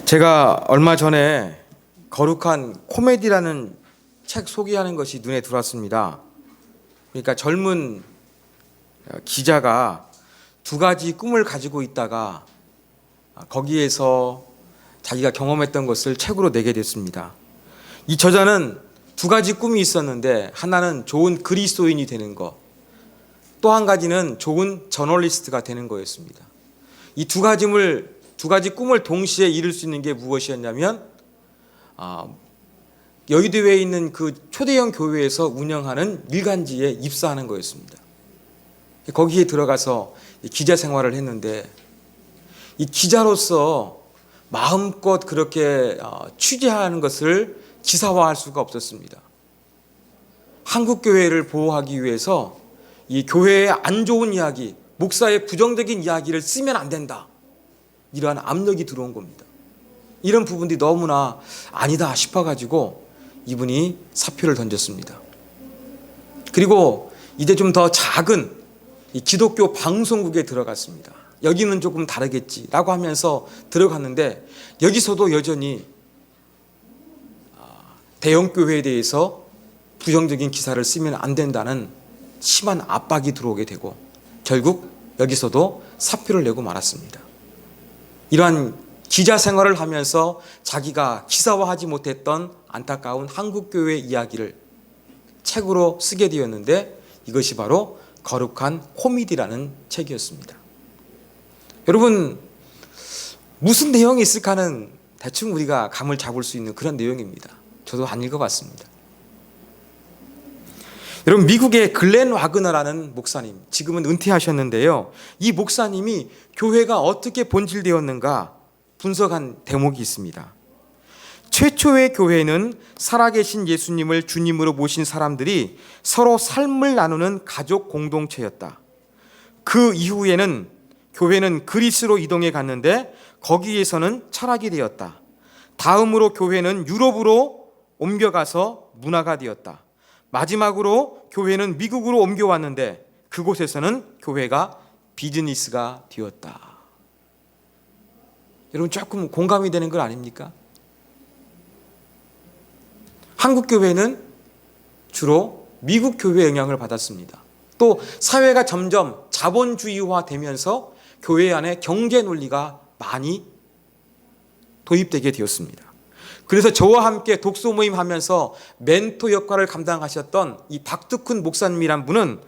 제가 얼마 전에 거룩한 코미디라는 책 소개하는 것이 눈에 들어왔습니다. 그러니까 젊은 기자가 두 가지 꿈을 가지고 있다가 거기에서 자기가 경험했던 것을 책으로 내게 됐습니다. 이 저자는 두 가지 꿈이 있었는데, 하나는 좋은 그리스도인이 되는 것, 또 한 가지는 좋은 저널리스트가 되는 거였습니다. 이 두 가지 꿈을 동시에 이룰 수 있는 게 무엇이었냐면, 여의도에 있는 그 초대형 교회에서 운영하는 일간지에 입사하는 거였습니다. 거기에 들어가서 기자 생활을 했는데, 이 기자로서 마음껏 그렇게 취재하는 것을 기사화할 수가 없었습니다. 한국 교회를 보호하기 위해서 이 교회의 안 좋은 이야기, 목사의 부정적인 이야기를 쓰면 안 된다, 이러한 압력이 들어온 겁니다. 이런 부분들이 너무나 아니다 싶어가지고 이분이 사표를 던졌습니다. 그리고 이제 좀 더 작은 이 기독교 방송국에 들어갔습니다. 여기는 조금 다르겠지라고 하면서 들어갔는데, 여기서도 여전히 대형 교회에 대해서 부정적인 기사를 쓰면 안 된다는 심한 압박이 들어오게 되고, 결국 여기서도 사표를 내고 말았습니다. 이러한 기자 생활을 하면서 자기가 기사화하지 못했던 안타까운 한국교회 이야기를 책으로 쓰게 되었는데, 이것이 바로 거룩한 코미디라는 책이었습니다. 여러분, 무슨 내용이 있을까는 대충 우리가 감을 잡을 수 있는 그런 내용입니다. 저도 안 읽어봤습니다. 여러분, 미국의 글렌 와그너라는 목사님, 지금은 은퇴하셨는데요, 이 목사님이 교회가 어떻게 본질되었는가 분석한 대목이 있습니다. 최초의 교회는 살아계신 예수님을 주님으로 모신 사람들이 서로 삶을 나누는 가족 공동체였다. 그 이후에는 교회는 그리스로 이동해 갔는데 거기에서는 철학이 되었다. 다음으로 교회는 유럽으로 옮겨가서 문화가 되었다. 마지막으로 교회는 미국으로 옮겨왔는데 그곳에서는 교회가 비즈니스가 되었다. 여러분, 조금 공감이 되는 것 아닙니까? 한국 교회는 주로 미국 교회의 영향을 받았습니다. 또 사회가 점점 자본주의화 되면서 교회 안에 경제 논리가 많이 도입되게 되었습니다. 그래서 저와 함께 독서 모임 하면서 멘토 역할을 감당하셨던 이 박두큰 목사님이란 분은,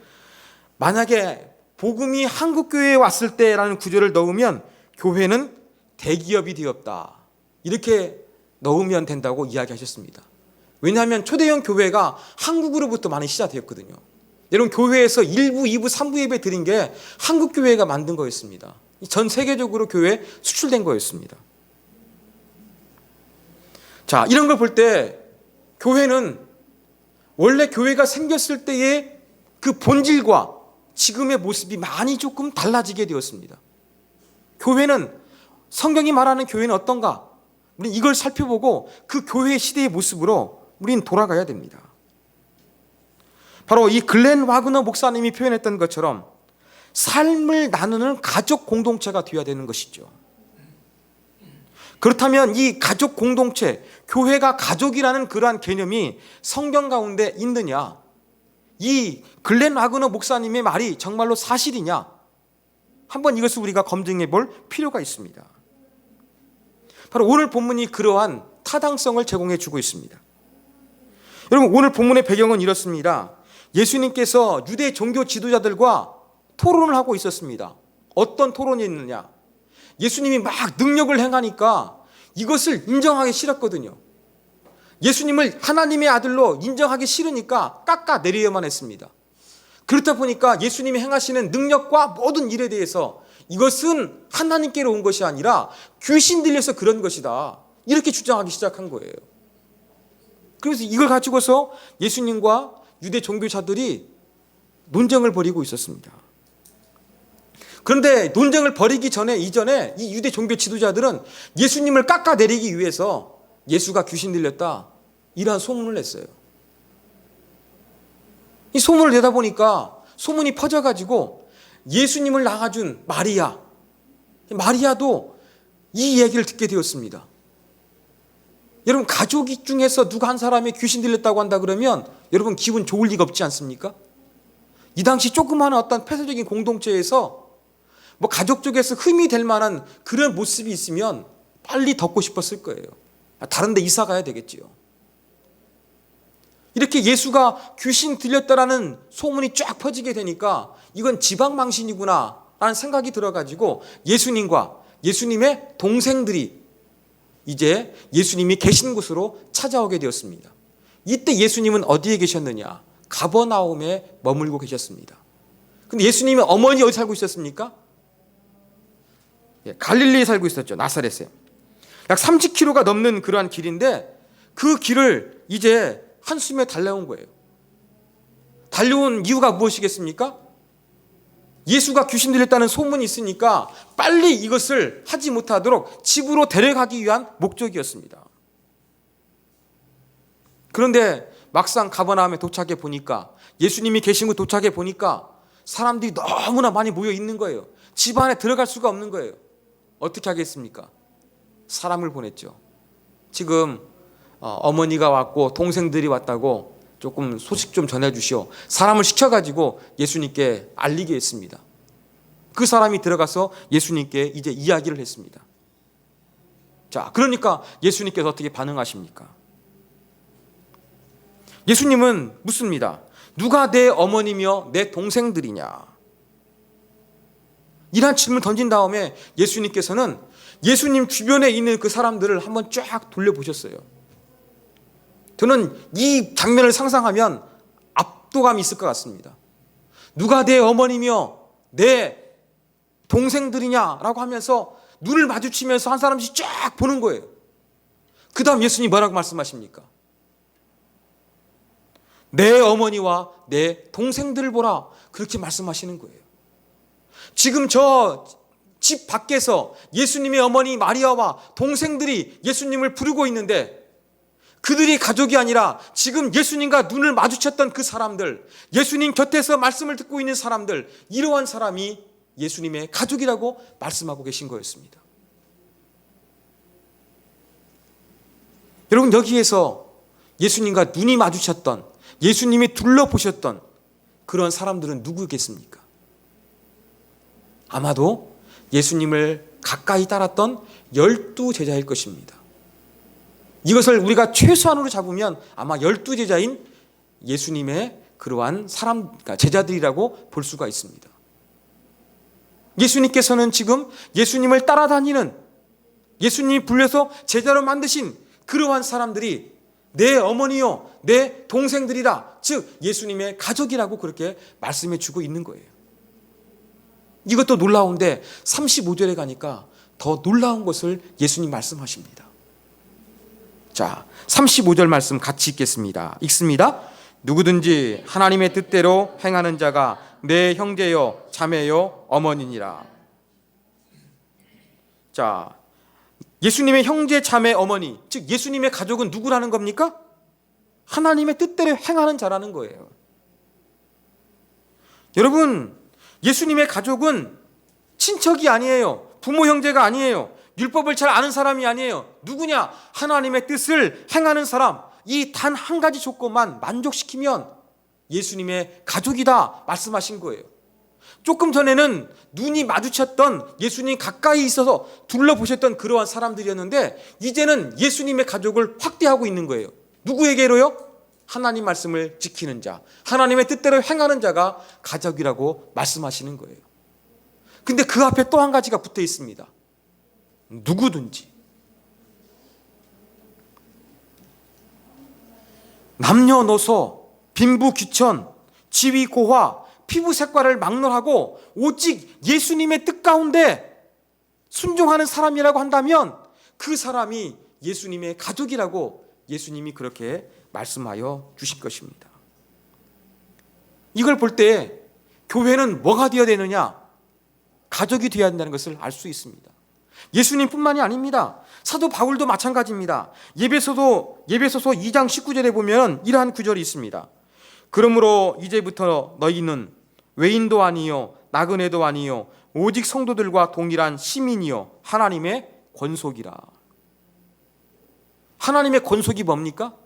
만약에 복음이 한국 교회에 왔을 때라는 구절을 넣으면 교회는 대기업이 되었다, 이렇게 넣으면 된다고 이야기하셨습니다. 왜냐하면 초대형 교회가 한국으로부터 많이 시작되었거든요. 여러분, 교회에서 1부, 2부, 3부 예배 드린 게 한국 교회가 만든 거였습니다. 전 세계적으로 교회 수출된 거였습니다. 자, 이런 걸 볼 때 교회는 원래 교회가 생겼을 때의 그 본질과 지금의 모습이 많이 조금 달라지게 되었습니다. 교회는, 성경이 말하는 교회는 어떤가? 우리는 이걸 살펴보고 그 교회의 시대의 모습으로 우리는 돌아가야 됩니다. 바로 이 글렌 와그너 목사님이 표현했던 것처럼 삶을 나누는 가족 공동체가 되어야 되는 것이죠. 그렇다면 이 가족 공동체, 교회가 가족이라는 그러한 개념이 성경 가운데 있느냐? 이 글렌 와그너 목사님의 말이 정말로 사실이냐? 한번 이것을 우리가 검증해 볼 필요가 있습니다. 바로 오늘 본문이 그러한 타당성을 제공해 주고 있습니다. 여러분, 오늘 본문의 배경은 이렇습니다. 예수님께서 유대 종교 지도자들과 토론을 하고 있었습니다. 어떤 토론이 있느냐? 예수님이 막 능력을 행하니까 이것을 인정하기 싫었거든요. 예수님을 하나님의 아들로 인정하기 싫으니까 깎아내려야만 했습니다. 그렇다 보니까 예수님이 행하시는 능력과 모든 일에 대해서 이것은 하나님께로 온 것이 아니라 귀신 들려서 그런 것이다, 이렇게 주장하기 시작한 거예요. 그래서 이걸 가지고서 예수님과 유대 종교자들이 논쟁을 벌이고 있었습니다. 그런데 논쟁을 벌이기 이전에 이 유대 종교 지도자들은 예수님을 깎아내리기 위해서 예수가 귀신 들렸다, 이러한 소문을 냈어요. 이 소문을 내다 보니까 소문이 퍼져가지고 예수님을 낳아준 마리아도 이 얘기를 듣게 되었습니다. 여러분, 가족 중에서 누가 한 사람이 귀신 들렸다고 한다 그러면 여러분 기분 좋을 리가 없지 않습니까? 이 당시 조그마한 어떤 폐쇄적인 공동체에서 뭐 가족 쪽에서 흠이 될 만한 그런 모습이 있으면 빨리 덮고 싶었을 거예요. 다른 데 이사 가야 되겠지요. 이렇게 예수가 귀신 들렸다라는 소문이 쫙 퍼지게 되니까 이건 지방망신이구나 라는 생각이 들어가지고 예수님과 예수님의 동생들이 이제 예수님이 계신 곳으로 찾아오게 되었습니다. 이때 예수님은 어디에 계셨느냐? 가버나움에 머물고 계셨습니다. 근데 예수님의 어머니 어디 살고 있었습니까? 갈릴리에 살고 있었죠. 나사렛에. 약 30km가 넘는 그러한 길인데 그 길을 이제 한숨에 달려온 거예요. 달려온 이유가 무엇이겠습니까? 예수가 귀신 들렸다는 소문이 있으니까 빨리 이것을 하지 못하도록 집으로 데려가기 위한 목적이었습니다. 그런데 막상 가버나움에 도착해 보니까, 예수님이 계신 곳 도착해 보니까 사람들이 너무나 많이 모여 있는 거예요. 집 안에 들어갈 수가 없는 거예요. 어떻게 하겠습니까? 사람을 보냈죠. 지금 어머니가 왔고 동생들이 왔다고 조금 소식 좀 전해주시오. 사람을 시켜가지고 예수님께 알리게 했습니다. 그 사람이 들어가서 예수님께 이제 이야기를 했습니다. 자, 그러니까 예수님께서 어떻게 반응하십니까? 예수님은 묻습니다. 누가 내 어머니며 내 동생들이냐? 이런 질문을 던진 다음에 예수님께서는 예수님 주변에 있는 그 사람들을 한번 쫙 돌려보셨어요. 저는 이 장면을 상상하면 압도감이 있을 것 같습니다. 누가 내 어머니며 내 동생들이냐라고 하면서 눈을 마주치면서 한 사람씩 쫙 보는 거예요. 그 다음 예수님이 뭐라고 말씀하십니까? 내 어머니와 내 동생들을 보라, 그렇게 말씀하시는 거예요. 지금 저 집 밖에서 예수님의 어머니 마리아와 동생들이 예수님을 부르고 있는데 그들이 가족이 아니라 지금 예수님과 눈을 마주쳤던 그 사람들, 예수님 곁에서 말씀을 듣고 있는 사람들, 이러한 사람이 예수님의 가족이라고 말씀하고 계신 거였습니다. 여러분, 여기에서 예수님과 눈이 마주쳤던, 예수님이 둘러보셨던 그런 사람들은 누구겠습니까? 아마도 예수님을 가까이 따랐던 12제자일 것입니다. 이것을 우리가 최소한으로 잡으면 아마 12제자인 예수님의 그러한 제자들이라고 볼 수가 있습니다. 예수님께서는 지금 예수님을 따라다니는, 예수님이 불려서 제자로 만드신 그러한 사람들이 내 어머니요, 내 동생들이라, 즉 예수님의 가족이라고 그렇게 말씀해 주고 있는 거예요. 이것도 놀라운데 35절에 가니까 더 놀라운 것을 예수님 말씀하십니다. 자, 35절 말씀 같이 읽겠습니다. 읽습니다. 누구든지 하나님의 뜻대로 행하는 자가 내 형제요 자매요 어머니니라. 자, 예수님의 형제 자매 어머니, 즉 예수님의 가족은 누구라는 겁니까? 하나님의 뜻대로 행하는 자라는 거예요. 여러분, 예수님의 가족은 친척이 아니에요. 부모 형제가 아니에요. 율법을 잘 아는 사람이 아니에요. 누구냐? 하나님의 뜻을 행하는 사람. 이 단 한 가지 조건만 만족시키면 예수님의 가족이다 말씀하신 거예요. 조금 전에는 눈이 마주쳤던, 예수님 가까이 있어서 둘러보셨던 그러한 사람들이었는데 이제는 예수님의 가족을 확대하고 있는 거예요. 누구에게로요? 하나님 말씀을 지키는 자, 하나님의 뜻대로 행하는 자가 가족이라고 말씀하시는 거예요. 근데 그 앞에 또 한 가지가 붙어 있습니다. 누구든지. 남녀노소, 빈부귀천, 지위고화, 피부 색깔을 막론하고 오직 예수님의 뜻 가운데 순종하는 사람이라고 한다면 그 사람이 예수님의 가족이라고 예수님이 그렇게 말씀하여 주실 것입니다. 이걸 볼 때 교회는 뭐가 되어야 되느냐? 가족이 되어야 한다는 것을 알 수 있습니다. 예수님뿐만이 아닙니다. 사도 바울도 마찬가지입니다. 예배소서 2장 19절에 보면 이러한 구절이 있습니다. 그러므로 이제부터 너희는 외인도 아니요 나그네도 아니요 오직 성도들과 동일한 시민이요 하나님의 권속이라. 하나님의 권속이 뭡니까?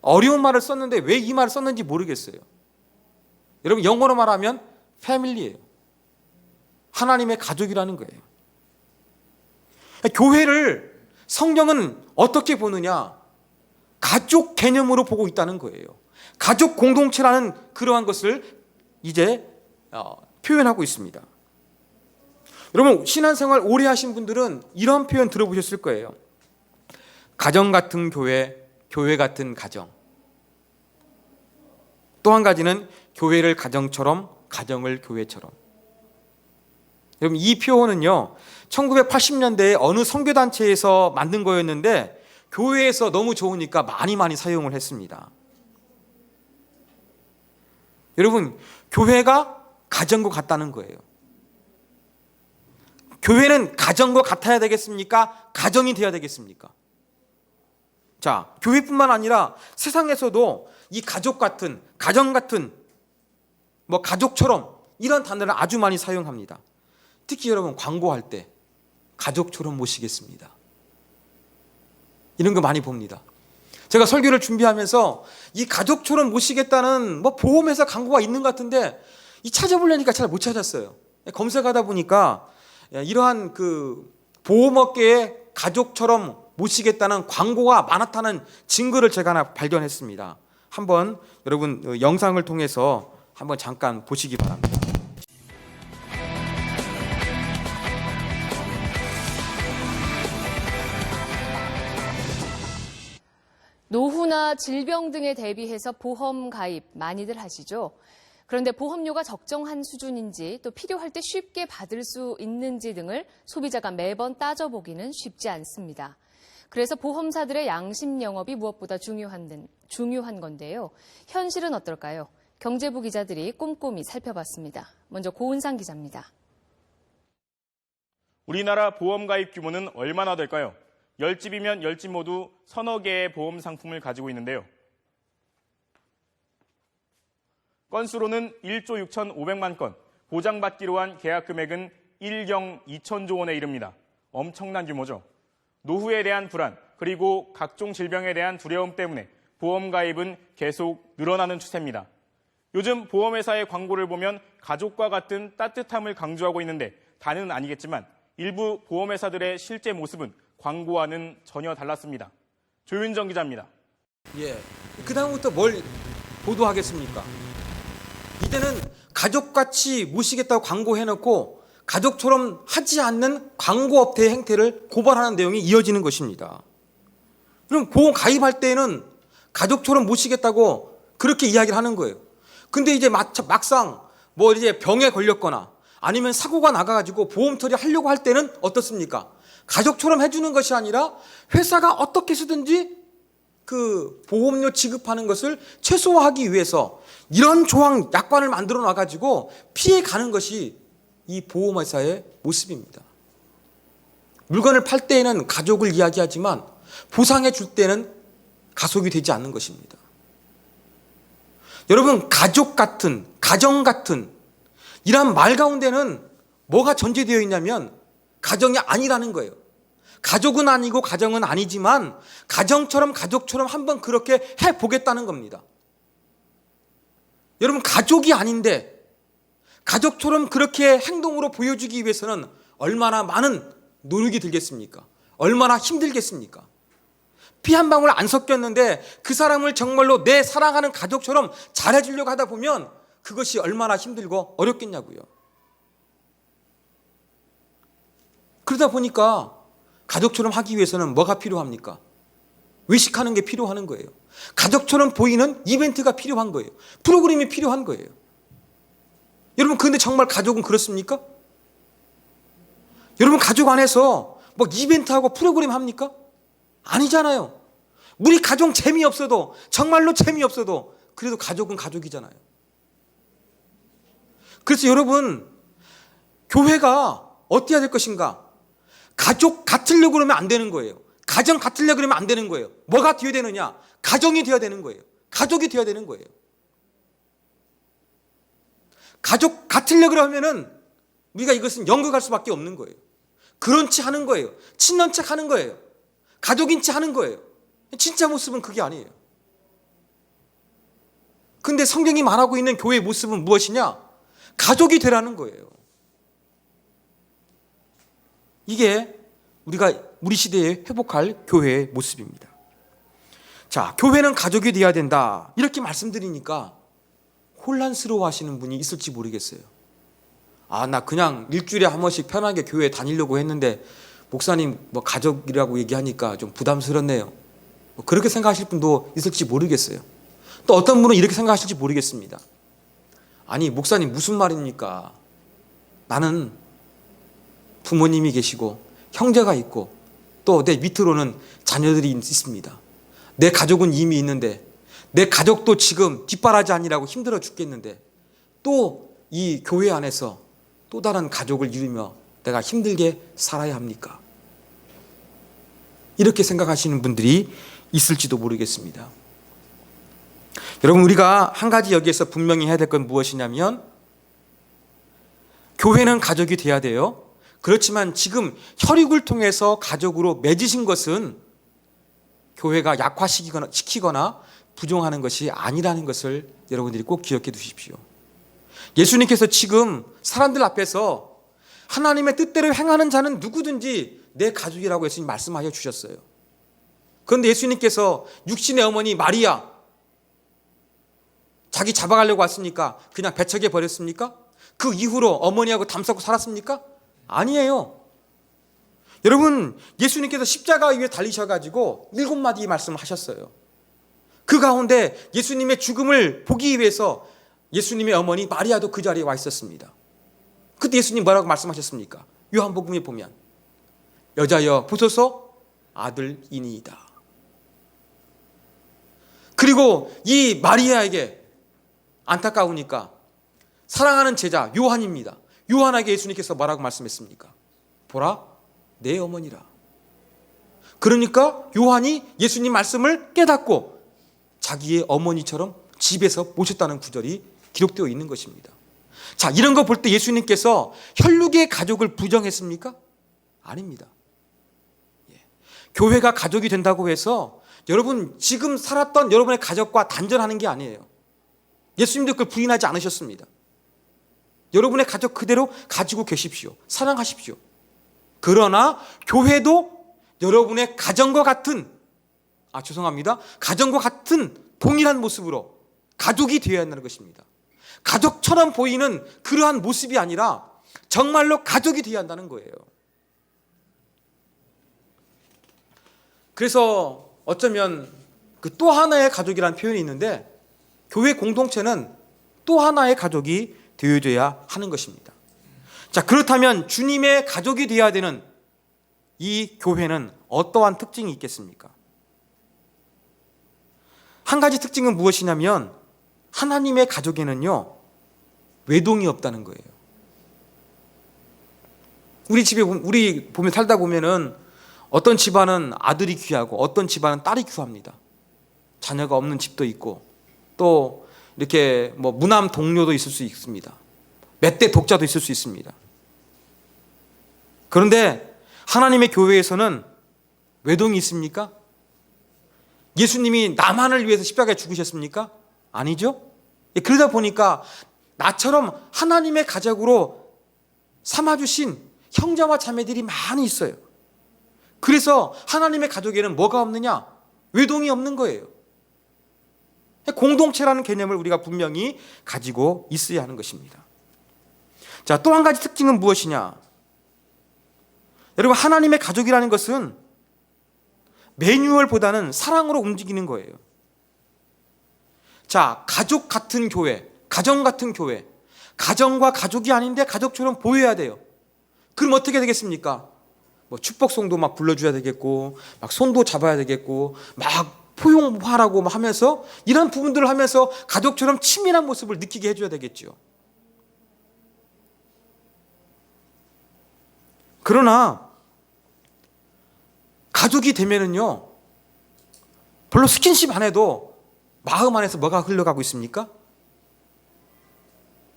어려운 말을 썼는데 왜 이 말을 썼는지 모르겠어요. 여러분, 영어로 말하면 패밀리예요. 하나님의 가족이라는 거예요. 교회를 성경은 어떻게 보느냐? 가족 개념으로 보고 있다는 거예요. 가족 공동체라는 그러한 것을 이제 표현하고 있습니다. 여러분, 신앙생활 오래 하신 분들은 이런 표현 들어보셨을 거예요. 가정 같은 교회, 교회 같은 가정. 또 한 가지는 교회를 가정처럼, 가정을 교회처럼. 여러분, 이 표현은요 1980년대에 어느 선교단체에서 만든 거였는데 교회에서 너무 좋으니까 많이 사용을 했습니다. 여러분, 교회가 가정과 같다는 거예요. 교회는 가정과 같아야 되겠습니까? 가정이 되어야 되겠습니까? 자, 교회뿐만 아니라 세상에서도 이 가족 같은, 가정 같은, 가족처럼 이런 단어를 아주 많이 사용합니다. 특히 여러분, 광고할 때 가족처럼 모시겠습니다. 이런 거 많이 봅니다. 제가 설교를 준비하면서 이 가족처럼 모시겠다는 보험회사 광고가 있는 것 같은데 이 찾아보려니까 잘 못 찾았어요. 검색하다 보니까 이러한 그 보험업계에 가족처럼 모시겠다는 광고가 많았다는 증거를 제가 하나 발견했습니다. 한번 여러분 영상을 통해서 한번 잠깐 보시기 바랍니다. 노후나 질병 등에 대비해서 보험 가입 많이들 하시죠? 그런데 보험료가 적정한 수준인지 또 필요할 때 쉽게 받을 수 있는지 등을 소비자가 매번 따져보기는 쉽지 않습니다. 그래서 보험사들의 양심 영업이 무엇보다 중요한 건데요. 현실은 어떨까요? 경제부 기자들이 꼼꼼히 살펴봤습니다. 먼저 고은상 기자입니다. 우리나라 보험 가입 규모는 얼마나 될까요? 10집이면 10집 모두 서너 개의 보험 상품을 가지고 있는데요. 건수로는 1조 6,500만 건, 보장받기로 한 계약 금액은 1경 2천조 원에 이릅니다. 엄청난 규모죠. 노후에 대한 불안, 그리고 각종 질병에 대한 두려움 때문에 보험 가입은 계속 늘어나는 추세입니다. 요즘 보험회사의 광고를 보면 가족과 같은 따뜻함을 강조하고 있는데 다는 아니겠지만 일부 보험회사들의 실제 모습은 광고와는 전혀 달랐습니다. 조윤정 기자입니다. 그 다음부터 뭘 보도하겠습니까? 이제는 가족같이 모시겠다고 광고해놓고 가족처럼 하지 않는 광고업체의 행태를 고발하는 내용이 이어지는 것입니다. 그럼 보험 가입할 때는 가족처럼 모시겠다고 그렇게 이야기를 하는 거예요. 근데 이제 막상 이제 병에 걸렸거나 아니면 사고가 나가지고 보험 처리하려고 할 때는 어떻습니까? 가족처럼 해주는 것이 아니라 회사가 어떻게 해서든지 그 보험료 지급하는 것을 최소화하기 위해서 이런 조항 약관을 만들어 놔가지고 피해 가는 것이 이 보험회사의 모습입니다. 물건을 팔 때에는 가족을 이야기하지만 보상해 줄 때는 가속이 되지 않는 것입니다. 여러분, 가족 같은, 가정 같은 이런 말 가운데는 뭐가 전제되어 있냐면 가정이 아니라는 거예요. 가족은 아니고 가정은 아니지만 가정처럼 가족처럼 한번 그렇게 해보겠다는 겁니다. 여러분, 가족이 아닌데 가족처럼 그렇게 행동으로 보여주기 위해서는 얼마나 많은 노력이 들겠습니까? 얼마나 힘들겠습니까? 피 한 방울 안 섞였는데 그 사람을 정말로 내 사랑하는 가족처럼 잘해주려고 하다 보면 그것이 얼마나 힘들고 어렵겠냐고요. 그러다 보니까 가족처럼 하기 위해서는 뭐가 필요합니까? 외식하는 게 필요한 거예요. 가족처럼 보이는 이벤트가 필요한 거예요. 프로그램이 필요한 거예요. 여러분, 그런데 정말 가족은 그렇습니까? 여러분, 가족 안에서 이벤트하고 프로그램 합니까? 아니잖아요. 우리 가족 재미없어도, 정말로 재미없어도 그래도 가족은 가족이잖아요. 그래서 여러분, 교회가 어떻게 해야 될 것인가? 가족 같으려고 그러면 안 되는 거예요. 가정 같으려고 그러면 안 되는 거예요. 뭐가 되어야 되느냐? 가정이 되어야 되는 거예요. 가족이 되어야 되는 거예요. 가족 같으려고 그러면은 우리가 이것은 연극할 수밖에 없는 거예요. 그런 체 하는 거예요. 친런 척 하는 거예요. 가족인 체 하는 거예요. 진짜 모습은 그게 아니에요. 근데 성경이 말하고 있는 교회의 모습은 무엇이냐? 가족이 되라는 거예요. 이게 우리 시대에 회복할 교회의 모습입니다. 자, 교회는 가족이 되어야 된다. 이렇게 말씀드리니까 혼란스러워 하시는 분이 있을지 모르겠어요. 나 그냥 일주일에 한 번씩 편하게 교회 다니려고 했는데 목사님 뭐 가족이라고 얘기하니까 좀 부담스럽네요. 그렇게 생각하실 분도 있을지 모르겠어요. 또 어떤 분은 이렇게 생각하실지 모르겠습니다. 아니, 목사님 무슨 말입니까? 나는 부모님이 계시고 형제가 있고 또 내 밑으로는 자녀들이 있습니다. 내 가족은 이미 있는데 내 가족도 지금 뒷바라지 아니라고 힘들어 죽겠는데 또 이 교회 안에서 또 다른 가족을 이루며 내가 힘들게 살아야 합니까? 이렇게 생각하시는 분들이 있을지도 모르겠습니다. 여러분, 우리가 한 가지 여기에서 분명히 해야 될 건 무엇이냐면 교회는 가족이 돼야 돼요. 그렇지만 지금 혈육을 통해서 가족으로 맺으신 것은 교회가 약화시키거나 부정하는 것이 아니라는 것을 여러분들이 꼭 기억해 두십시오. 예수님께서 지금 사람들 앞에서 하나님의 뜻대로 행하는 자는 누구든지 내 가족이라고 예수님 말씀하여 주셨어요. 그런데 예수님께서 육신의 어머니 마리아 자기 잡아가려고 왔습니까? 그냥 배척해 버렸습니까? 그 이후로 어머니하고 담쌓고 살았습니까? 아니에요. 여러분, 예수님께서 십자가 위에 달리셔가지고 7마디의 말씀을 하셨어요. 그 가운데 예수님의 죽음을 보기 위해서 예수님의 어머니 마리아도 그 자리에 와 있었습니다. 그때 예수님 뭐라고 말씀하셨습니까? 요한복음에 보면 여자여 보소서 아들이니이다. 그리고 이 마리아에게 안타까우니까 사랑하는 제자 요한입니다. 요한에게 예수님께서 뭐라고 말씀했습니까? 보라 내 어머니라. 그러니까 요한이 예수님 말씀을 깨닫고 자기의 어머니처럼 집에서 모셨다는 구절이 기록되어 있는 것입니다. 자, 이런 거 볼 때 예수님께서 혈육의 가족을 부정했습니까? 아닙니다. 교회가 가족이 된다고 해서 여러분 지금 살았던 여러분의 가족과 단절하는 게 아니에요. 예수님도 그걸 부인하지 않으셨습니다. 여러분의 가족 그대로 가지고 계십시오. 사랑하십시오. 그러나 교회도 여러분의 가정과 같은 가정과 같은 동일한 모습으로 가족이 되어야 한다는 것입니다. 가족처럼 보이는 그러한 모습이 아니라 정말로 가족이 되어야 한다는 거예요. 그래서 어쩌면 그 또 하나의 가족이라는 표현이 있는데 교회 공동체는 또 하나의 가족이 되어줘야 하는 것입니다. 자, 그렇다면 주님의 가족이 되어야 되는 이 교회는 어떠한 특징이 있겠습니까? 한 가지 특징은 무엇이냐면 하나님의 가족에는요 외동이 없다는 거예요. 우리 보면 살다 보면은 어떤 집안은 아들이 귀하고 어떤 집안은 딸이 귀합니다. 자녀가 없는 집도 있고 또 이렇게 뭐 무남 동료도 있을 수 있습니다. 멧돼 독자도 있을 수 있습니다. 그런데 하나님의 교회에서는 외동이 있습니까? 예수님이 나만을 위해서 십자가에 죽으셨습니까? 아니죠. 그러다 보니까 나처럼 하나님의 가족으로 삼아주신 형제와 자매들이 많이 있어요. 그래서 하나님의 가족에는 뭐가 없느냐? 외동이 없는 거예요. 공동체라는 개념을 우리가 분명히 가지고 있어야 하는 것입니다. 자, 또 한 가지 특징은 무엇이냐? 여러분, 하나님의 가족이라는 것은 매뉴얼보다는 사랑으로 움직이는 거예요. 자, 가족 같은 교회, 가정 같은 교회, 가정과 가족이 아닌데 가족처럼 보여야 돼요. 그럼 어떻게 되겠습니까? 뭐 축복송도 막 불러줘야 되겠고, 막 손도 잡아야 되겠고, 막 포용하라고 막 하면서 이런 부분들을 하면서 가족처럼 친밀한 모습을 느끼게 해줘야 되겠죠. 그러나 가족이 되면은요 별로 스킨십 안 해도 마음 안에서 뭐가 흘러가고 있습니까?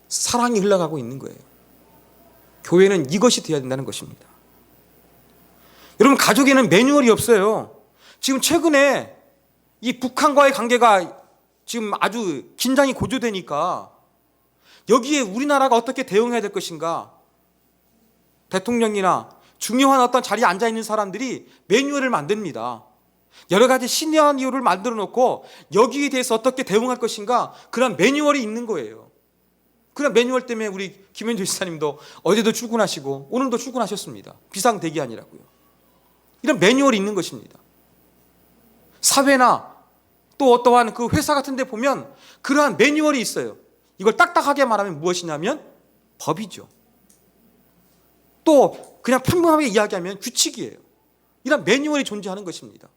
사랑이 흘러가고 있는 거예요. 교회는 이것이 되어야 된다는 것입니다. 여러분, 가족에는 매뉴얼이 없어요. 지금 최근에 이 북한과의 관계가 지금 아주 긴장이 고조되니까 여기에 우리나라가 어떻게 대응해야 될 것인가? 대통령이나 중요한 어떤 자리에 앉아 있는 사람들이 매뉴얼을 만듭니다. 여러 가지 시나리오를 만들어 놓고 여기에 대해서 어떻게 대응할 것인가? 그런 매뉴얼이 있는 거예요. 그런 매뉴얼 때문에 우리 김현주 지사님도 어제도 출근하시고 오늘도 출근하셨습니다. 비상대기하니라고요. 이런 매뉴얼이 있는 것입니다. 사회나 또 어떠한 그 회사 같은 데 보면 그러한 매뉴얼이 있어요. 이걸 딱딱하게 말하면 무엇이냐면 법이죠. 또 그냥 평범하게 이야기하면 규칙이에요. 이런 매뉴얼이 존재하는 것입니다.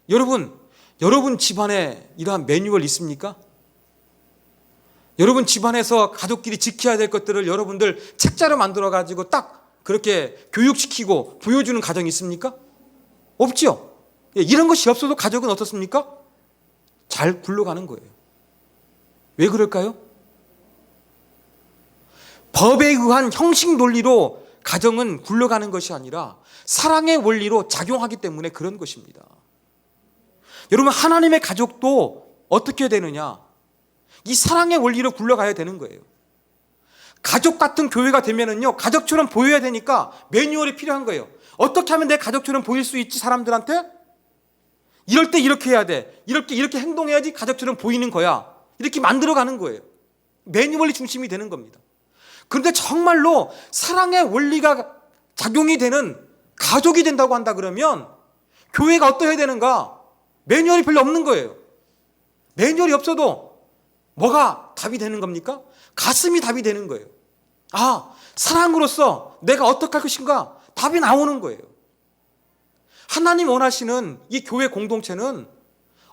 여러분 집안에 이러한 매뉴얼 있습니까? 여러분 집안에서 가족끼리 지켜야 될 것들을 여러분들 책자로 만들어 가지고 딱 그렇게 교육시키고 보여주는 가정이 있습니까? 없죠. 이런 것이 없어도 가족은 어떻습니까? 잘 굴러가는 거예요. 왜 그럴까요? 법에 의한 형식 논리로 가정은 굴러가는 것이 아니라 사랑의 원리로 작용하기 때문에 그런 것입니다. 여러분, 하나님의 가족도 어떻게 되느냐? 이 사랑의 원리로 굴러가야 되는 거예요. 가족 같은 교회가 되면은요, 가족처럼 보여야 되니까 매뉴얼이 필요한 거예요. 어떻게 하면 내 가족처럼 보일 수 있지, 사람들한테? 이럴 때 이렇게 해야 돼. 이렇게 행동해야지 가족처럼 보이는 거야. 이렇게 만들어가는 거예요. 매뉴얼이 중심이 되는 겁니다. 그런데 정말로 사랑의 원리가 작용이 되는 가족이 된다고 한다 그러면 교회가 어떠해야 되는가? 매뉴얼이 별로 없는 거예요. 매뉴얼이 없어도 뭐가 답이 되는 겁니까? 가슴이 답이 되는 거예요. 아, 사랑으로서 내가 어떻게 할 것인가? 답이 나오는 거예요. 하나님 원하시는 이 교회 공동체는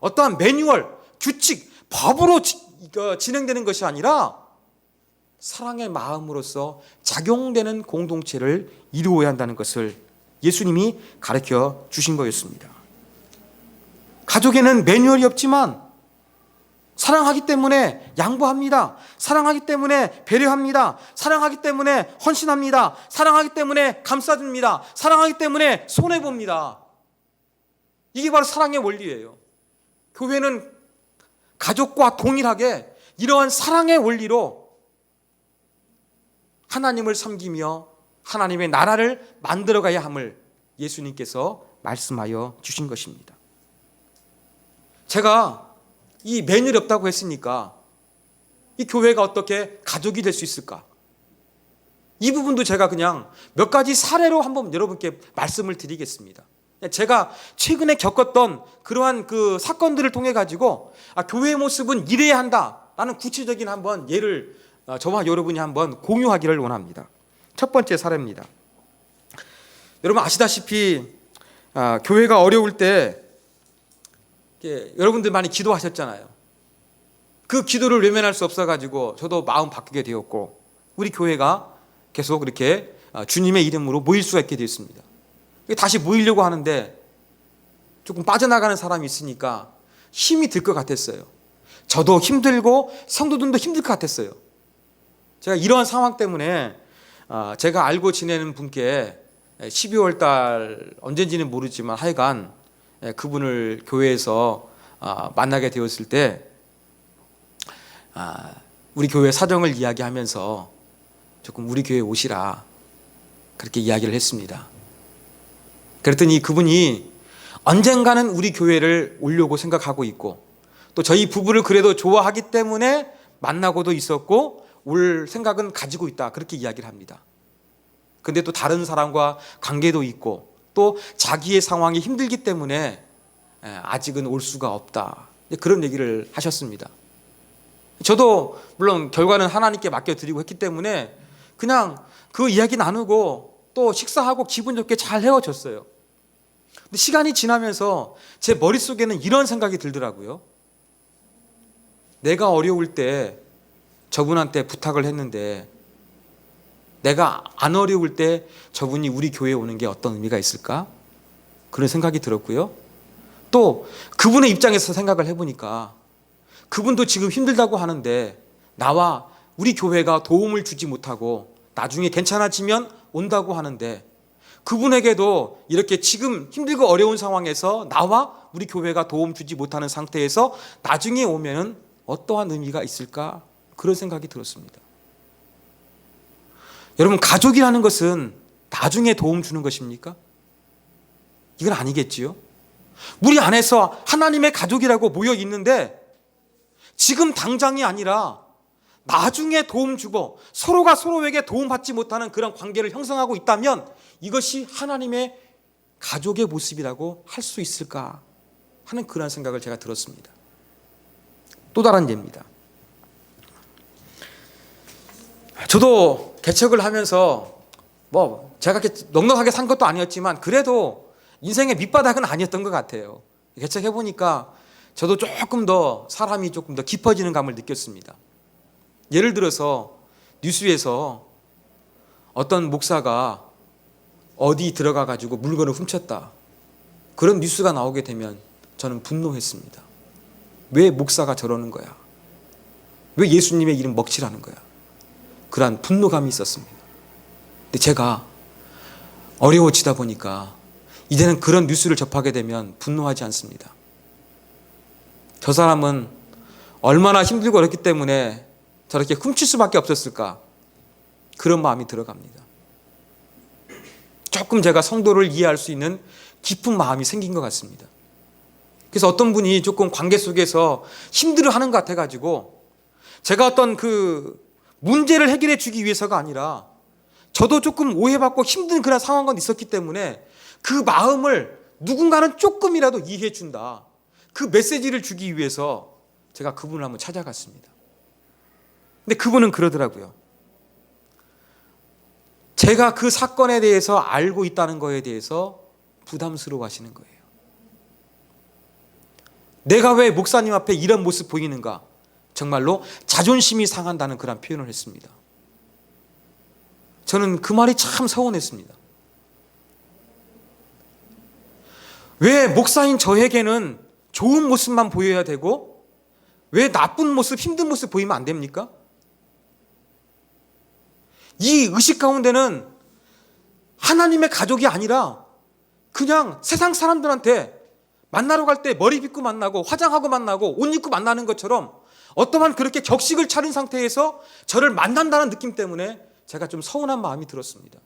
어떠한 매뉴얼, 규칙, 법으로 진행되는 것이 아니라 사랑의 마음으로서 작용되는 공동체를 이루어야 한다는 것을 예수님이 가르쳐 주신 거였습니다. 가족에는 매뉴얼이 없지만 사랑하기 때문에 양보합니다. 사랑하기 때문에 배려합니다. 사랑하기 때문에 헌신합니다. 사랑하기 때문에 감싸줍니다. 사랑하기 때문에 손해봅니다. 이게 바로 사랑의 원리예요. 교회는 가족과 동일하게 이러한 사랑의 원리로 하나님을 섬기며 하나님의 나라를 만들어가야 함을 예수님께서 말씀하여 주신 것입니다. 제가 이 매뉴얼이 없다고 했으니까 이 교회가 어떻게 가족이 될 수 있을까? 이 부분도 제가 그냥 몇 가지 사례로 한번 여러분께 말씀을 드리겠습니다. 제가 최근에 겪었던 그러한 그 사건들을 통해 가지고 교회의 모습은 이래야 한다라는 구체적인 한번 예를 저와 여러분이 한번 공유하기를 원합니다. 첫 번째 사례입니다. 여러분 아시다시피 교회가 어려울 때 여러분들 많이 기도하셨잖아요. 그 기도를 외면할 수 없어가지고 저도 마음 바꾸게 되었고 우리 교회가 계속 이렇게 주님의 이름으로 모일 수가 있게 되었습니다. 다시 모이려고 하는데 조금 빠져나가는 사람이 있으니까 힘이 들 것 같았어요. 저도 힘들고 성도들도 힘들 것 같았어요. 제가 이러한 상황 때문에 제가 알고 지내는 분께 12월 달 언젠지는 모르지만 하여간 그분을 교회에서 만나게 되었을 때 우리 교회 사정을 이야기하면서 조금 우리 교회 오시라 그렇게 이야기를 했습니다. 그랬더니 그분이 언젠가는 우리 교회를 오려고 생각하고 있고 또 저희 부부를 그래도 좋아하기 때문에 만나고도 있었고 올 생각은 가지고 있다 그렇게 이야기를 합니다. 근데 또 다른 사람과 관계도 있고 또 자기의 상황이 힘들기 때문에 아직은 올 수가 없다 그런 얘기를 하셨습니다. 저도 물론 결과는 하나님께 맡겨드리고 했기 때문에 그냥 그 이야기 나누고 또 식사하고 기분 좋게 잘 헤어졌어요. 근데 시간이 지나면서 제 머릿속에는 이런 생각이 들더라고요. 내가 어려울 때 저분한테 부탁을 했는데 내가 안 어려울 때 저분이 우리 교회에 오는 게 어떤 의미가 있을까? 그런 생각이 들었고요. 또 그분의 입장에서 생각을 해보니까 그분도 지금 힘들다고 하는데 나와 우리 교회가 도움을 주지 못하고 나중에 괜찮아지면 온다고 하는데 그분에게도 이렇게 지금 힘들고 어려운 상황에서 나와 우리 교회가 도움 주지 못하는 상태에서 나중에 오면은 어떠한 의미가 있을까? 그런 생각이 들었습니다. 여러분, 가족이라는 것은 나중에 도움 주는 것입니까? 이건 아니겠지요. 우리 안에서 하나님의 가족이라고 모여 있는데 지금 당장이 아니라 나중에 도움 주고 서로가 서로에게 도움받지 못하는 그런 관계를 형성하고 있다면 이것이 하나님의 가족의 모습이라고 할 수 있을까 하는 그런 생각을 제가 들었습니다. 또 다른 예입니다. 저도 개척을 하면서 제가 넉넉하게 산 것도 아니었지만 그래도 인생의 밑바닥은 아니었던 것 같아요. 개척해보니까 저도 조금 더 사람이 조금 더 깊어지는 감을 느꼈습니다. 예를 들어서 뉴스에서 어떤 목사가 어디 들어가 가지고 물건을 훔쳤다, 그런 뉴스가 나오게 되면 저는 분노했습니다. 왜 목사가 저러는 거야? 왜 예수님의 이름 먹칠하는 거야? 그러한 분노감이 있었습니다. 근데 제가 어려워지다 보니까 이제는 그런 뉴스를 접하게 되면 분노하지 않습니다. 저 사람은 얼마나 힘들고 어렵기 때문에 저렇게 훔칠 수밖에 없었을까? 그런 마음이 들어갑니다. 조금 제가 성도를 이해할 수 있는 깊은 마음이 생긴 것 같습니다. 그래서 어떤 분이 조금 관계 속에서 힘들어하는 것 같아가지고 제가 어떤 그 문제를 해결해 주기 위해서가 아니라 저도 조금 오해받고 힘든 그런 상황이 있었기 때문에 그 마음을 누군가는 조금이라도 이해해 준다, 그 메시지를 주기 위해서 제가 그분을 한번 찾아갔습니다. 근데 그분은 그러더라고요. 제가 그 사건에 대해서 알고 있다는 거에 대해서 부담스러워 하시는 거예요. 내가 왜 목사님 앞에 이런 모습 보이는가? 정말로 자존심이 상한다는 그런 표현을 했습니다. 저는 그 말이 참 서운했습니다. 왜 목사인 저에게는 좋은 모습만 보여야 되고 왜 나쁜 모습, 힘든 모습 보이면 안 됩니까? 이 의식 가운데는 하나님의 가족이 아니라 그냥 세상 사람들한테 만나러 갈 때 머리 빗고 만나고 화장하고 만나고 옷 입고 만나는 것처럼 어떠한 그렇게 격식을 차린 상태에서 저를 만난다는 느낌 때문에 제가 좀 서운한 마음이 들었습니다.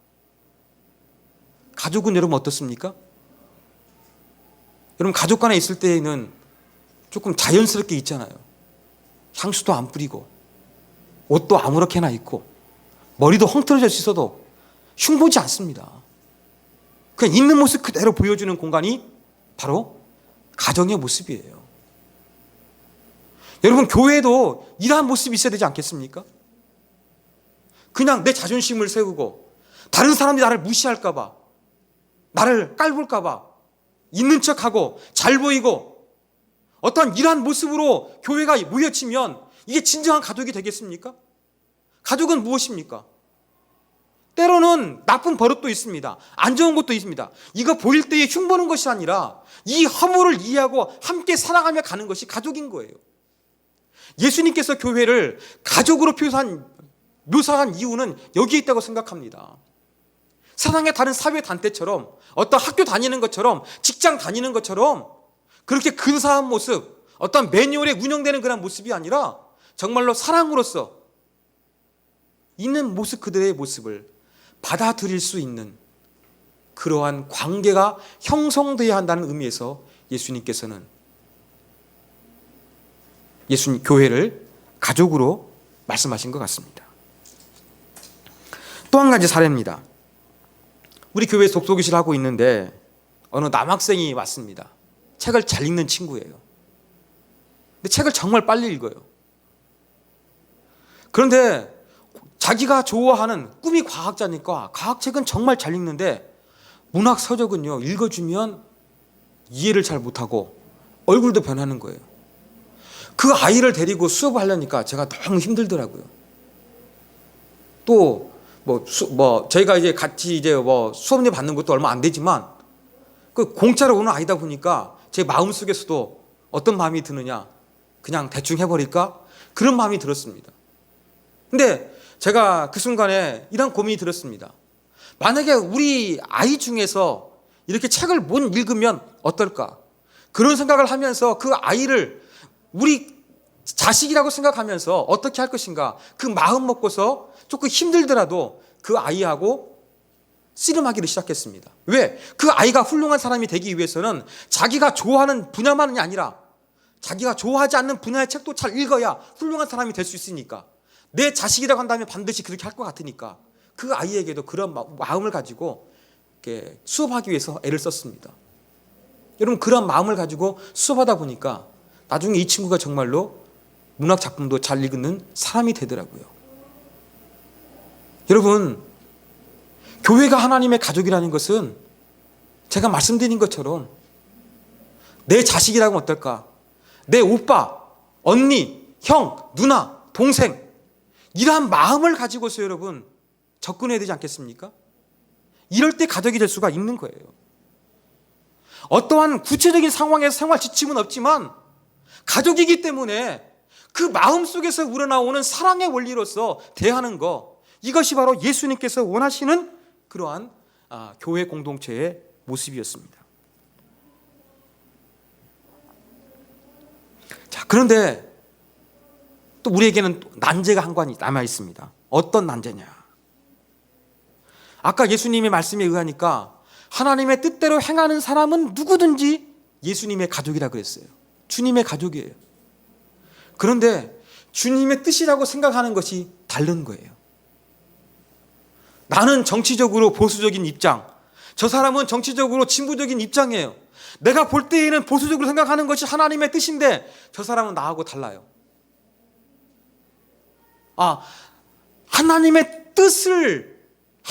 가족은 여러분 어떻습니까? 여러분 가족 간에 있을 때에는 조금 자연스럽게 있잖아요. 향수도 안 뿌리고 옷도 아무렇게나 입고 머리도 헝클어져 있어도 흉보지 않습니다. 그냥 있는 모습 그대로 보여주는 공간이 바로 가정의 모습이에요. 여러분 교회에도 이러한 모습이 있어야 되지 않겠습니까? 그냥 내 자존심을 세우고 다른 사람들이 나를 무시할까 봐, 나를 깔볼까 봐 있는 척하고 잘 보이고 어떤 이러한 모습으로 교회가 모여치면 이게 진정한 가족이 되겠습니까? 가족은 무엇입니까? 때로는 나쁜 버릇도 있습니다. 안 좋은 것도 있습니다. 이거 보일 때에 흉보는 것이 아니라 이 허물을 이해하고 함께 살아가며 가는 것이 가족인 거예요. 예수님께서 교회를 가족으로 묘사한 이유는 여기에 있다고 생각합니다. 세상의 다른 사회 단체처럼 어떤 학교 다니는 것처럼 직장 다니는 것처럼 그렇게 근사한 모습, 어떤 매뉴얼에 운영되는 그런 모습이 아니라 정말로 사랑으로서 있는 모습 그들의 모습을 받아들일 수 있는 그러한 관계가 형성되어야 한다는 의미에서 예수님께서는 예수님 교회를 가족으로 말씀하신 것 같습니다. 또 한 가지 사례입니다. 우리 교회 독서교실을 하고 있는데 어느 남학생이 왔습니다. 책을 잘 읽는 친구예요. 근데 책을 정말 빨리 읽어요. 그런데 자기가 좋아하는 꿈이 과학자니까 과학책은 정말 잘 읽는데 문학 서적은요 읽어주면 이해를 잘 못하고 얼굴도 변하는 거예요. 그 아이를 데리고 수업을 하려니까 제가 너무 힘들더라고요. 또 저희가 이제 같이 수업료 받는 것도 얼마 안 되지만 그 공짜로 오는 아이다 보니까 제 마음 속에서도 어떤 마음이 드느냐, 그냥 대충 해버릴까 그런 마음이 들었습니다. 근데 제가 그 순간에 이런 고민이 들었습니다. 만약에 우리 아이 중에서 이렇게 책을 못 읽으면 어떨까? 그런 생각을 하면서 그 아이를 우리 자식이라고 생각하면서 어떻게 할 것인가, 그 마음 먹고서 조금 힘들더라도 그 아이하고 씨름하기를 시작했습니다. 왜? 그 아이가 훌륭한 사람이 되기 위해서는 자기가 좋아하는 분야만이 아니라 자기가 좋아하지 않는 분야의 책도 잘 읽어야 훌륭한 사람이 될 수 있으니까, 내 자식이라고 한다면 반드시 그렇게 할 것 같으니까 그 아이에게도 그런 마음을 가지고 이렇게 수업하기 위해서 애를 썼습니다. 여러분, 그런 마음을 가지고 수업하다 보니까 나중에 이 친구가 정말로 문학 작품도 잘 읽는 사람이 되더라고요. 여러분, 교회가 하나님의 가족이라는 것은 제가 말씀드린 것처럼 내 자식이라고 어떨까? 내 오빠, 언니, 형, 누나, 동생, 이러한 마음을 가지고서 여러분 접근해야 되지 않겠습니까? 이럴 때 가족이 될 수가 있는 거예요. 어떠한 구체적인 상황에서 생활 지침은 없지만 가족이기 때문에 그 마음 속에서 우러나오는 사랑의 원리로서 대하는 것, 이것이 바로 예수님께서 원하시는 그러한 교회 공동체의 모습이었습니다. 자, 그런데 또 우리에게는 난제가 한 관이 남아 있습니다. 어떤 난제냐? 아까 예수님의 말씀에 의하니까 하나님의 뜻대로 행하는 사람은 누구든지 예수님의 가족이라 그랬어요. 주님의 가족이에요. 그런데 주님의 뜻이라고 생각하는 것이 다른 거예요. 나는 정치적으로 보수적인 입장, 저 사람은 정치적으로 진보적인 입장이에요. 내가 볼 때에는 보수적으로 생각하는 것이 하나님의 뜻인데 저 사람은 나하고 달라요. 하나님의 뜻을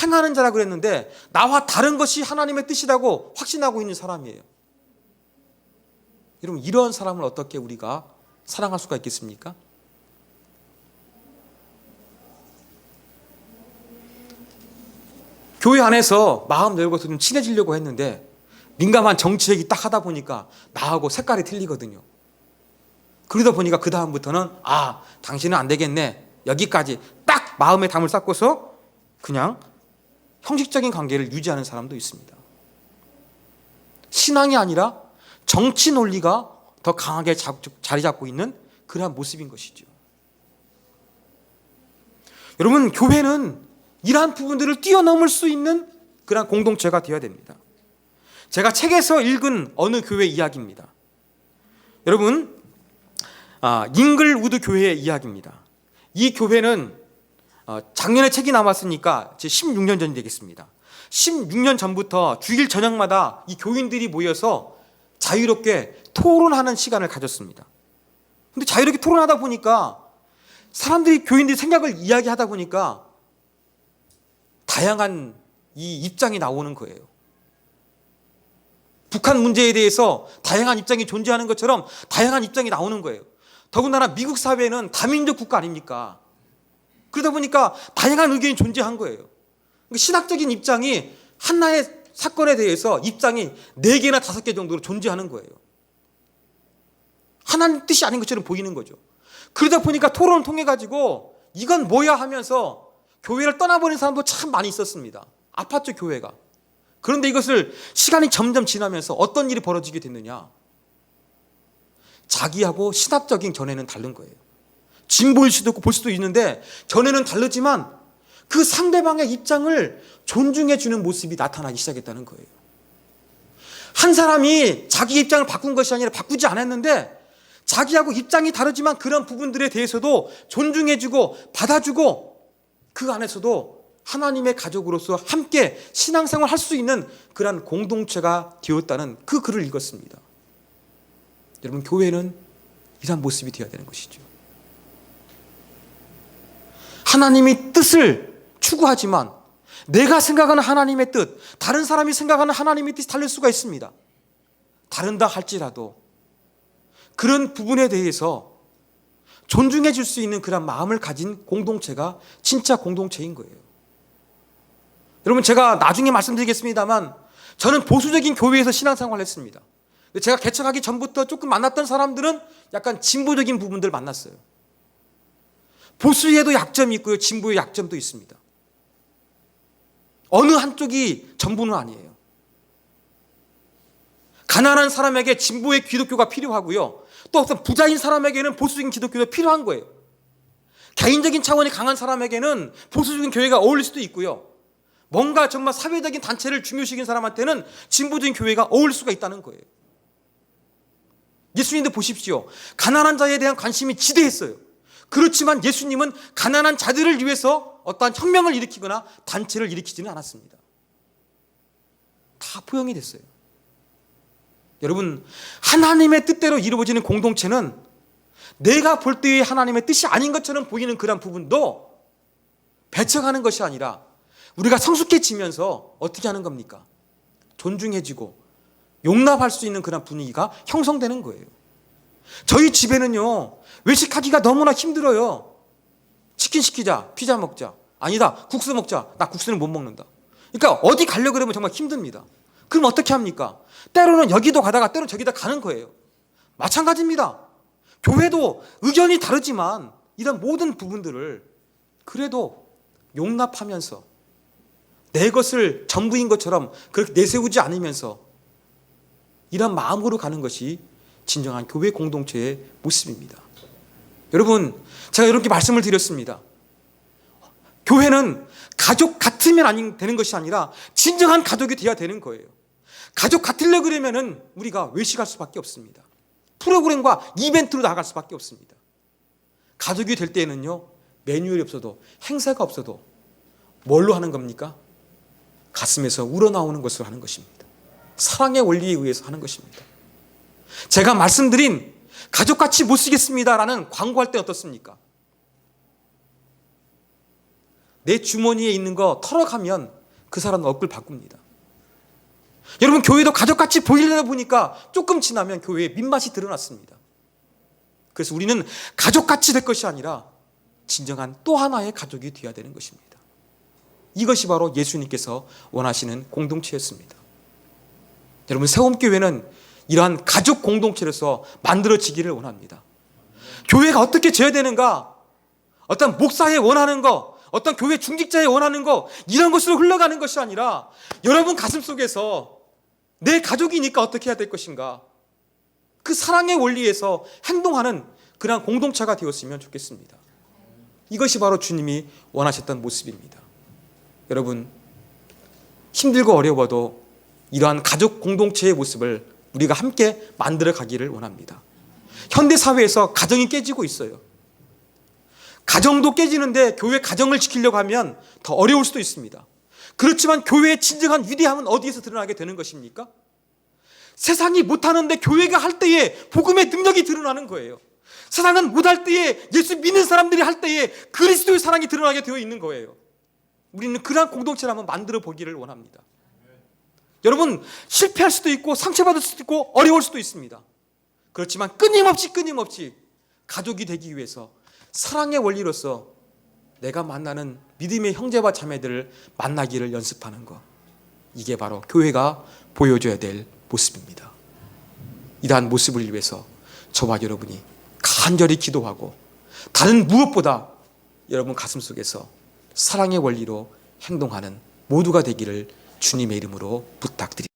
행하는 자라 그랬는데 나와 다른 것이 하나님의 뜻이라고 확신하고 있는 사람이에요. 여러분, 이런 사람을 어떻게 우리가 사랑할 수가 있겠습니까? 교회 안에서 마음 열고서 좀 친해지려고 했는데 민감한 정치 얘기 딱 하다 보니까 나하고 색깔이 틀리거든요. 그러다 보니까 그 다음부터는 당신은 안 되겠네, 여기까지 딱 마음에 담을 쌓고서 그냥 형식적인 관계를 유지하는 사람도 있습니다. 신앙이 아니라 정치 논리가 더 강하게 자리 잡고 있는 그러한 모습인 것이죠. 여러분, 교회는 이러한 부분들을 뛰어넘을 수 있는 그러한 공동체가 되어야 됩니다. 제가 책에서 읽은 어느 교회 이야기입니다. 여러분, 잉글우드 교회의 이야기입니다. 이 교회는 작년에 책이 나왔으니까 제 16년 전이 되겠습니다. 16년 전부터 주일 저녁마다 이 교인들이 모여서 자유롭게 토론하는 시간을 가졌습니다. 근데 자유롭게 토론하다 보니까 사람들이, 교인들이 생각을 이야기하다 보니까 다양한 이 입장이 나오는 거예요. 북한 문제에 대해서 다양한 입장이 존재하는 것처럼 다양한 입장이 나오는 거예요. 더군다나 미국 사회는 다민족 국가 아닙니까? 그러다 보니까 다양한 의견이 존재한 거예요. 신학적인 입장이 하나의 사건에 대해서 입장이 4개나 5개 정도로 존재하는 거예요. 하나님 뜻이 아닌 것처럼 보이는 거죠. 그러다 보니까 토론을 통해 가지고 이건 뭐야 하면서 교회를 떠나버린 사람도 참 많이 있었습니다. 아팠죠, 교회가. 그런데 이것을 시간이 점점 지나면서 어떤 일이 벌어지게 됐느냐? 자기하고 신학적인 견해는 다른 거예요. 진보일 수도 있고 볼 수도 있는데 견해는 다르지만 그 상대방의 입장을 존중해 주는 모습이 나타나기 시작했다는 거예요. 한 사람이 자기 입장을 바꾼 것이 아니라 바꾸지 않았는데 자기하고 입장이 다르지만 그런 부분들에 대해서도 존중해주고 받아주고 그 안에서도 하나님의 가족으로서 함께 신앙생활 할 수 있는 그러한 공동체가 되었다는 그 글을 읽었습니다. 여러분, 교회는 이런 모습이 되어야 되는 것이죠. 하나님의 뜻을 추구하지만 내가 생각하는 하나님의 뜻, 다른 사람이 생각하는 하나님의 뜻이 다를 수가 있습니다. 다른다 할지라도 그런 부분에 대해서 존중해 줄 수 있는 그런 마음을 가진 공동체가 진짜 공동체인 거예요. 여러분, 제가 나중에 말씀드리겠습니다만 저는 보수적인 교회에서 신앙생활을 했습니다. 제가 개척하기 전부터 조금 만났던 사람들은 약간 진보적인 부분들을 만났어요. 보수에도 약점이 있고요, 진보의 약점도 있습니다. 어느 한쪽이 전부는 아니에요. 가난한 사람에게 진보의 기독교가 필요하고요. 또 어떤 부자인 사람에게는 보수적인 기독교가 필요한 거예요. 개인적인 차원이 강한 사람에게는 보수적인 교회가 어울릴 수도 있고요. 뭔가 정말 사회적인 단체를 중요시하는 사람한테는 진보적인 교회가 어울릴 수가 있다는 거예요. 예수님도 보십시오. 가난한 자에 대한 관심이 지대했어요. 그렇지만 예수님은 가난한 자들을 위해서 어떠한 혁명을 일으키거나 단체를 일으키지는 않았습니다. 다 포용이 됐어요. 여러분, 하나님의 뜻대로 이루어지는 공동체는 내가 볼 때의 하나님의 뜻이 아닌 것처럼 보이는 그런 부분도 배척하는 것이 아니라 우리가 성숙해지면서 어떻게 하는 겁니까? 존중해지고 용납할 수 있는 그런 분위기가 형성되는 거예요. 저희 집에는요, 외식하기가 너무나 힘들어요. 치킨 시키자, 피자 먹자. 아니다, 국수 먹자. 나 국수는 못 먹는다. 그러니까 어디 가려고 그러면 정말 힘듭니다. 그럼 어떻게 합니까? 때로는 여기도 가다가 때로는 저기다 가는 거예요. 마찬가지입니다. 교회도 의견이 다르지만 이런 모든 부분들을 그래도 용납하면서 내 것을 전부인 것처럼 그렇게 내세우지 않으면서 이런 마음으로 가는 것이 진정한 교회 공동체의 모습입니다. 여러분, 제가 이렇게 말씀을 드렸습니다. 교회는 가족 같으면 되는 것이 아니라 진정한 가족이 되어야 되는 거예요. 가족 같으려고 그러면은 우리가 외식할 수밖에 없습니다. 프로그램과 이벤트로 나갈 수밖에 없습니다. 가족이 될 때에는요, 매뉴얼이 없어도 행사가 없어도 뭘로 하는 겁니까? 가슴에서 우러나오는 것으로 하는 것입니다. 사랑의 원리에 의해서 하는 것입니다. 제가 말씀드린 가족같이 못 쓰겠습니다라는 광고할 때 어떻습니까? 내 주머니에 있는 거 털어가면 그 사람은 얼굴 바꿉니다. 여러분, 교회도 가족같이 보이려다 보니까 조금 지나면 교회에 민맛이 드러났습니다. 그래서 우리는 가족같이 될 것이 아니라 진정한 또 하나의 가족이 되어야 되는 것입니다. 이것이 바로 예수님께서 원하시는 공동체였습니다. 여러분, 세움교회는 이러한 가족 공동체로서 만들어지기를 원합니다. 교회가 어떻게 되어야 되는가? 어떤 목사의 원하는 거, 어떤 교회 중직자의 원하는 거, 이런 것으로 흘러가는 것이 아니라 여러분 가슴 속에서 내 가족이니까 어떻게 해야 될 것인가? 그 사랑의 원리에서 행동하는 그런 공동체가 되었으면 좋겠습니다. 이것이 바로 주님이 원하셨던 모습입니다. 여러분, 힘들고 어려워도 이러한 가족 공동체의 모습을 우리가 함께 만들어 가기를 원합니다. 현대 사회에서 가정이 깨지고 있어요. 가정도 깨지는데 교회 가정을 지키려고 하면 더 어려울 수도 있습니다. 그렇지만 교회의 진정한 위대함은 어디에서 드러나게 되는 것입니까? 세상이 못하는데 교회가 할 때에 복음의 능력이 드러나는 거예요. 세상은 못할 때에 예수 믿는 사람들이 할 때에 그리스도의 사랑이 드러나게 되어 있는 거예요. 우리는 그러한 공동체를 한번 만들어 보기를 원합니다. 여러분, 실패할 수도 있고 상처받을 수도 있고 어려울 수도 있습니다. 그렇지만 끊임없이 가족이 되기 위해서 사랑의 원리로서 내가 만나는 믿음의 형제와 자매들을 만나기를 연습하는 것, 이게 바로 교회가 보여줘야 될 모습입니다. 이러한 모습을 위해서 저와 여러분이 간절히 기도하고 다른 무엇보다 여러분 가슴 속에서 사랑의 원리로 행동하는 모두가 되기를 주님의 이름으로 부탁드립니다.